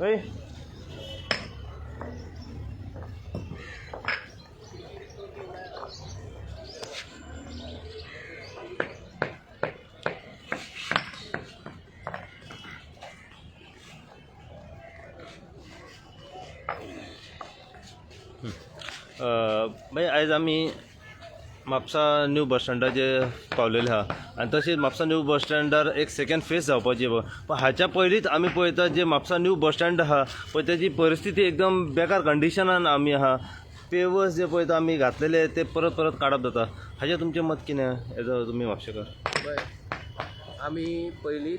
ओय भाई आयज आमी म्हापसा न्यू बस स्टँडाचेर पावलेले आहा आनी तशेंच म्हापसा न्यू बस स्टँडार एक सेकंड फेज जावपाची पण हाच्या पयलींच आमी पळयता जे म्हापसा न्यू बस स्टँड आहा पळय तेजी परिस्थिती एकदम बेकार कंडिशनान आमी आहा पेवर्स जे पळयता आमी घातलेले ते परत परत काडप जाता हाचेर तुमचें मत कितें एज अ तुमी म्हापशेकार आमी पयलीं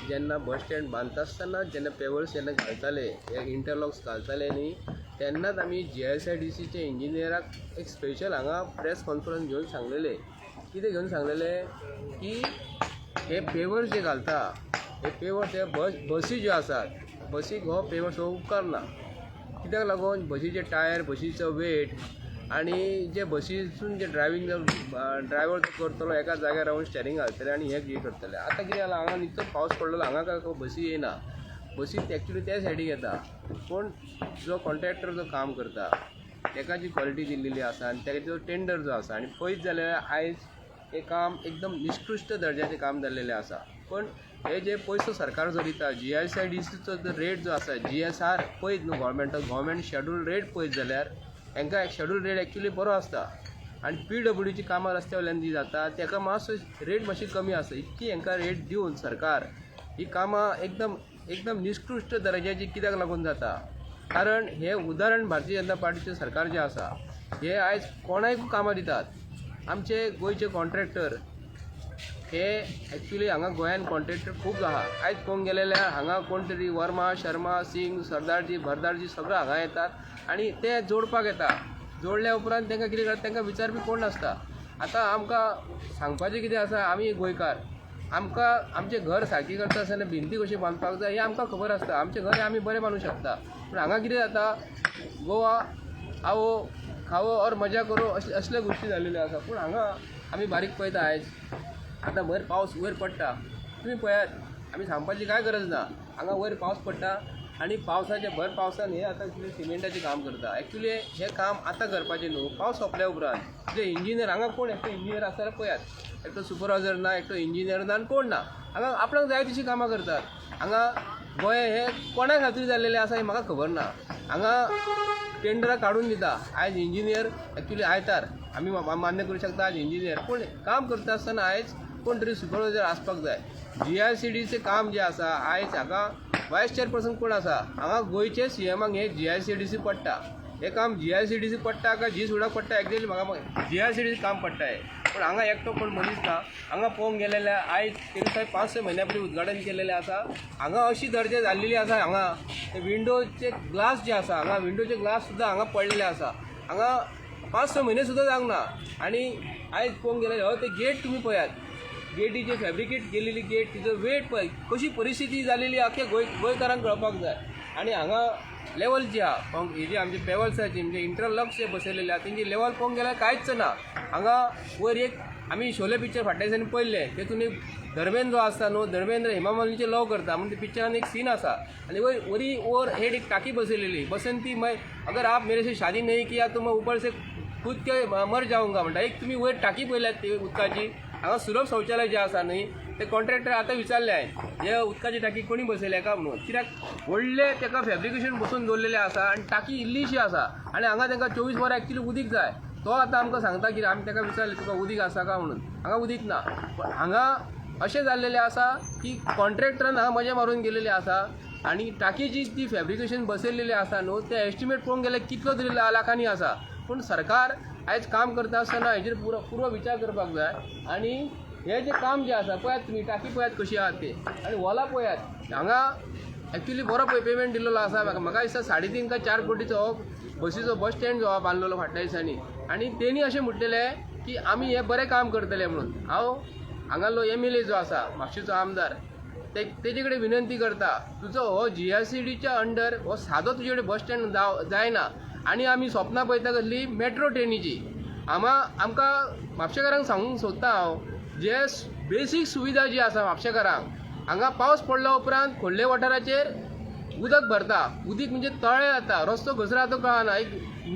जेन्ना बस स्टँड बांदता आसतना जेन्ना पेवर्स जेन्ना घालताले इंटरलॉक्स घालताले न्ही तेन्नाच आमी GSIDCचे इंजिनियराक एक स्पेशल हांगा प्रेस कॉन्फरन्स घेवन सांगलेले कितें घेवन सांगलेले की हे पेवर्स जे घालता हे पेवर्स हे बसी ज्यो आसात बसीक हो पेवर्स हो उपकार ना कित्याक लागून बसीचे टायर बसीचो वेट आणि जे बसीसून जे ड्रायव्हर करतलो एका जाग्यार रावन स्टेरींग घालतले आणि हे करतले आतां कितें जाला हांगा नितळ पावस पडलेलो हांगा काय बसी येना बसी एक्चुली त्या सायडीक येता पूण जो कॉन्ट्रॅक्टर जो काम करता ताका जी क्वॉलिटी दिल्लेली आसा आनी ताका जो टेंडर जो आसा आनी पळयत जाल्यार आयज हे काम एकदम निकृश्ट दर्जाचें काम जाल्लेलें आसा पण हे जे पयसो सरकार जो दिता GSIDCचो जो रेट जो आसा GSR पळयत न्हू गव्हर्मेंट शेड्यूल रेट पळयत जाल्यार हांकां शेड्यूल रेट एक्चुली बरो आसता आनी PWDची कामां रस्त्या वयल्यान जी जाता ताका मातसो रेट मातशी कमी आसा इतकी हांकां रेट दिवन सरकार ही कामां एकदम निकृश्ट दर्जाची कित्याक लागून जाता कारण हे उदाहरण भारतीय जनता पार्टीचे सरकार जे आसा हे आयज कोणाकूय कामां दितात आमचे गोंयचे कॉन्ट्रॅक्टर हे एक्चुली हांगा गोंयान कॉन्ट्रॅक्टर खूब आहा आयज पळोवंक गेलेले हांगा कोण तरी वर्मा शर्मा सिंग सरदारजी भरदारजी सगळे हांगा येतात आनी ते जोडपाक येता जोडल्या उपरांत तांकां कितें करता तांकां विचारपी कोण नासता आतां आमकां सांगपाचें कितें आसा आमी गोंयकार आमकां आमचें घर सारकी करता आसतना भिंती कशी बांदपाक जाय हें आमकां खबर आसता आमचें घर आमी बरें बांदूंक शकता पूण हांगा कितें जाता गोवा आवो खावो और मजा करो असले गोश्टी जाल्ल्यो आसा पूण हांगा आमी बारीक पळयता आयज आतां वयर पावस वयर पडटा तुमी पळयात आमी सांगपाची कांय गरज ना हांगा वयर पावस पडटा आनी पावसाच्या भर पावसान हे आतां सिमेंटाचें काम करता एक्चुली हें काम आतां करपाचें न्हू पावस सोंपल्या उपरांत जे इंजिनियर हांगा कोण एकटो इंजिनियर आसा जाल्यार पळयात एकटो सुपरवायझर ना एकटो इंजिनियर ना आनी कोण ना हांगा आपणाक जाय तशी कामां करतात हांगा गोंय हे कोणा खातीर जाल्लेलें आसा हें म्हाका खबर ना हांगा टेंडरां काडून दिता आयज इंजिनियर एक्चुली आयतार आमी मान्य करूं शकता आयज इंजिनियर पूण काम करता आसतना आयज कोण तरी सुपरवायझर आसपाक जाय GICDCचें काम जें आसा आयज हाका वायस चेअरपर्सन कोण आसा हांगा गोंयचे CMाक हे GICDC पडटा हे काम GICDC पडटा काय सुडाक पडटा एक्झॅक्टली म्हाका GICDC काम पडटा हे पूण हांगा एकटो कोण मनीस ना हांगा पळोवंक गेलेले आयज तेणी 5-6 म्हयन्या पयलीं उद्घाटन केलेलें आसा हांगा अशी दर्जा जाल्लेली आसा हांगा ते विंडोचे ग्लास जे आसा हांगा विंडोचे ग्लास सुद्दां हांगा पडलेले आसा हांगा 5-6 म्हयने सुद्दां जावंक ना आनी आयज पळोवंक गेलेले हो ते गेट तुमी पळयात गेटीचे फॅब्रिकेट केलेली गेट तिचो वेट पळय कशी परिस्थिती जालेली आख्या गोंयकारांक कळपाक जाय आनी हांगा लेवल जी आहा हे जे आमचे पेवर्साची म्हणजे इंटरलॉक्स जे बसयलेले आहा तेंची लेवल पळोवंक गेल्यार कांयच ना हांगा वयर एक आमी शोले पिक्चर फाटल्या दिसांनी पळयल्ले तेतून एक धर्मेंद्र जो आसता न्हू धर्मेंद्र हेमा मालिनीचे लव करता म्हणजे पिक्चरान एक सीन आसा आनी वरी ओवर हेड एक टाकी बसयलेली बसंती मैं अगर आप मेरे से शादी नहीं किया तो मैं ऊपर से कूद के मर जाऊंगा म्हणटा एक तुमी वयर टाकी पळयल्यात ती उदकाची हांगा सुलभ शौचालय जे आसा न्ही ते कॉन्ट्रॅक्टर आतां विचारले हांवें हे उदकाची टाकी कोणी बसयल्या काय म्हणून कित्याक व्हडले ताका फॅब्रिकेशन बसून दवरलेलें आसा आनी टाकी इल्लीशी आसा आनी हांगा तांकां 24 वरां एक्चुली उदीक जाय तो आतां आमकां सांगता की आमी ताका विचारलें तुका उदीक आसा काय म्हणून हांगा उदीक ना पण हांगा अशें जाल्लेलें आसा की कॉन्ट्रॅक्टरान हांगा मजा मारून गेलेले आसा आनी टाकीची ती फॅब्रिकेशन बसयलेली आसा न्हू ते एस्टिमेट पळोवंक गेल्यार कितलो तरी लाखांनी आसा पूण सरकार आयज काम करता आसतना हेजेर पूर्व विचार करपाक जाय आनी हे जे काम जे आसा पळयात तुमी टाकी पळयात कशी आहा ती आनी वॉला पळयात हांगा एक्चुली बरो पेमेंट दिल्लो आसा म्हाका दिसता 3.5 काय 4 कोटीचो हो बसीचो बस स्टँड जो बांदलेलो फाटल्या दिसांनी आनी तेणी अशें म्हटलेलें की आमी हे बरें काम करतले म्हणून हांव हांगालो MLA जो आसा म्हापशेचो आमदार तेजे कडेन विनंती करता तुजो हो GICDच्या अंडर हो सादो तुजे कडेन बस स्टँड जायना आनी आमी सपनां पळयता कसली मेट्रो ट्रेनीची आमकां म्हापशेकारांक सांगूंक सोदता हांव जे बेसीक सुविधा जी आसा म्हापशेकारांक हांगा पावस पडल्या उपरांत खोर्ले वाठाराचेर उदक भरता उदीक म्हणजे तळे जाता रस्तो खंयसर जाता तो कळना एक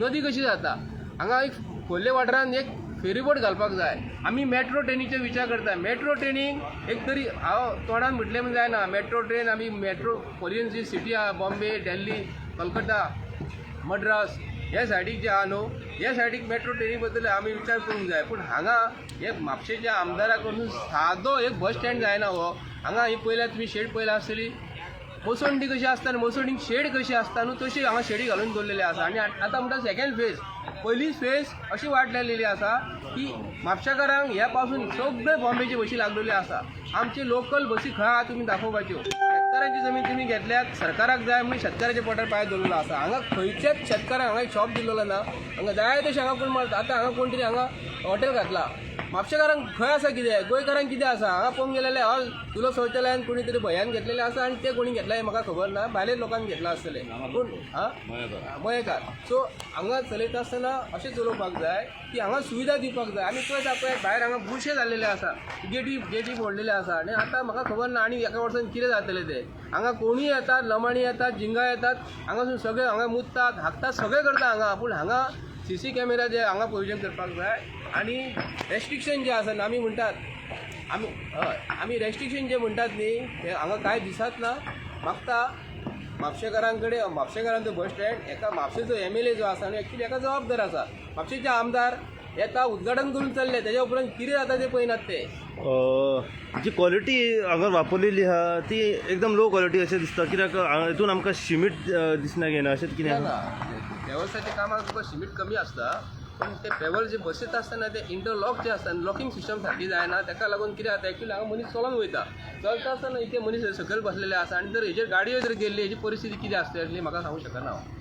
नदी कशी जाता हांगा एक खोल्ले वाठारांत एक फेरीबोट घालपाक जाय आमी मेट्रो ट्रेनीचे विचार करता मेट्रो ट्रेनीक एक तरी हांव तोंडान म्हटलें म्हणजे जायना मेट्रो ट्रेन आमी मेट्रो पोलियन जी सिटी आहा बॉम्बे दिल्ली कलकत्ता मद्रास ह्या सायडीक जे आहा न्हू ह्या सायडीक मेट्रो ट्रेनी बद्दल आमी विचार करूंक जाय पूण हांगा एक म्हापशेच्या आमदारा कडून सादो एक बस स्टँड जायना हो हांगा ही पयल्यार तुमी शेड पयला आसतली मोसंडी कशी आसता आनी मोसंडीक शेड कशी आसता न्हू तशी हांगा शेडी घालून दवरलेली आसा आनी आतां म्हणटा सेकंड फेज पयली फेज अशी वाट लायलेली आसा की म्हापशेकारांक ह्या पासून सगळे बॉम्बेची बसी लागलेल्यो आसा आमचे लोकल बसी खंय आहा तुमी दाखोवपाच्यो शेतकारांची जमीन तुमी घेतल्यात सरकाराक जाय म्हणून शेतकाराच्या पोटार पांय दवरलेलो आसा हांगा खंयच्याच शेतकाराक हांगा एक शॉप दिल्लो ना हांगा जाय तशें हांगा कोण मारता आतां हांगा कोण तरी हांगा हॉटेल घातला म्हापशेकारांक खंय आसा कितें गोंयकारांक कितें आसा हांगा पळोवंक गेलेले हय तुलो शौचालयान कोणी तरी भयान घेतलेलें आसा आनी ते कोणी घेतला हें म्हाका खबर ना भायल्या लोकांक घेतला आसतलें पूण मयेकार सो हांगा चलयता आसतना अशें चलोवपाक जाय की हांगा सुविधा दिवपाक जाय आमी पळयता पळय भायर हांगा बुरशे जाल्लेले आसा गेटी मोडलेले आसा आनी आतां म्हाका खबर ना आनी एका वर्सान कितें जातलें तें हांगा कोणीय येतात लमाणी येतात जिंगा येतात हांगासून सगळे हांगा मुततात हाकतात सगळें करता हांगा पूण हांगा CC कॅमेरा जे हांगा प्रोविजन करपाक जाय आनी रेस्ट्रिक्शन जे आसा आमी म्हणटात आमी रेस्ट्रिक्शन जे म्हणटात न्ही ते हांगा कांय दिसत ना मागता म्हापशेकारां कडेन म्हापशेकारांचो बस स्टँड एका म्हापशेचो MLA जो आसा न्ही एक्चुली एका जबाबदार आसा म्हापशेचे आमदार येता उद्घाटन करून चल्ले तेज्या उपरांत कितें जाता ते पळयनात ते जी क्वॉलिटी हांगा वापरलेली आहा ती एकदम लो क्वॉलिटी अशें दिसता कित्याक हितून आमकां शिमीट दिसण्याक येना अशें कितें आहा वेवसायाच्या कामाक तुका शिमीट कमी आसता पण ते पेवल जे बसयत आसतना ते इंटरलॉक जे आसता लॉकिंग सिस्टम सारकी जायना ताका लागून कितें जाता एक्चुली हांगा मनीस चलोन वयता चलता आसतना इथे मनीस सकयल बसलेले आसा आनी जर हेजेर गाडयो जर गेल्ली हेजी परिस्थिती कितें आसता यातली म्हाका सांगूंक शकना हांव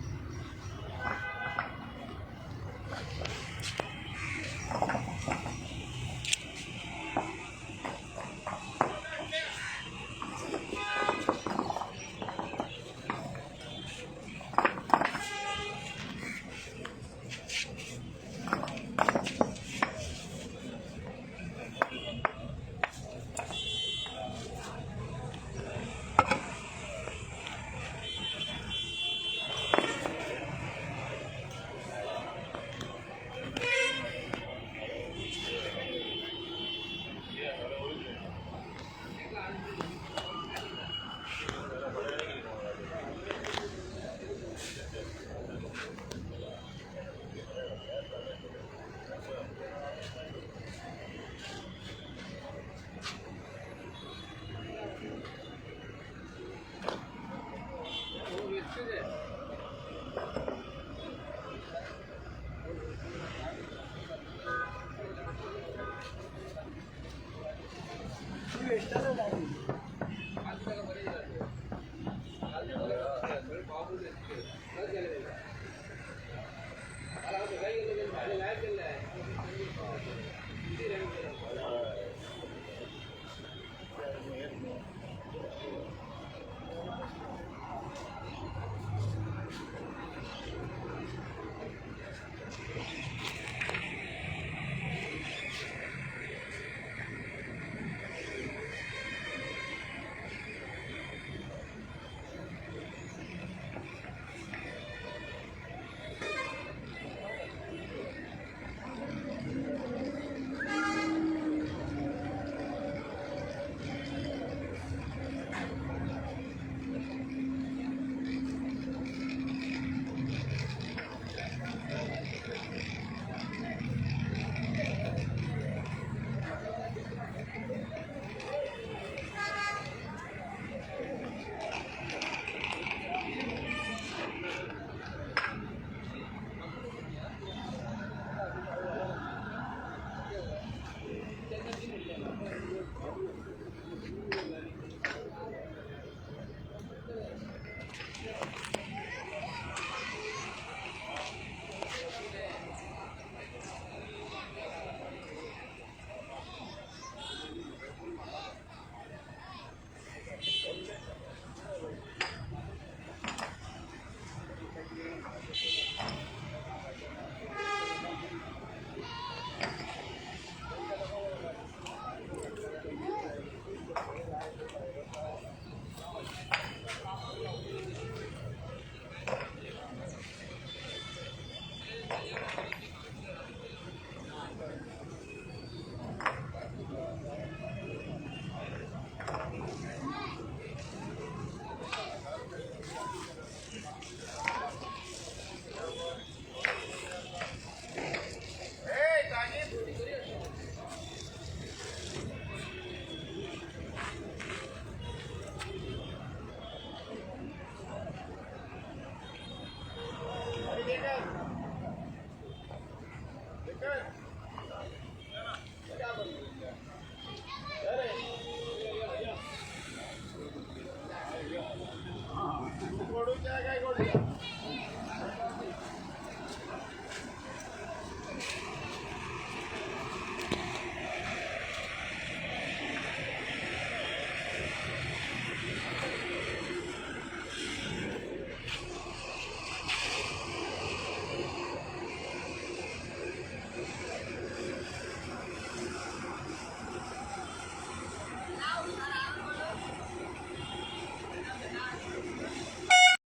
वेस्टाचं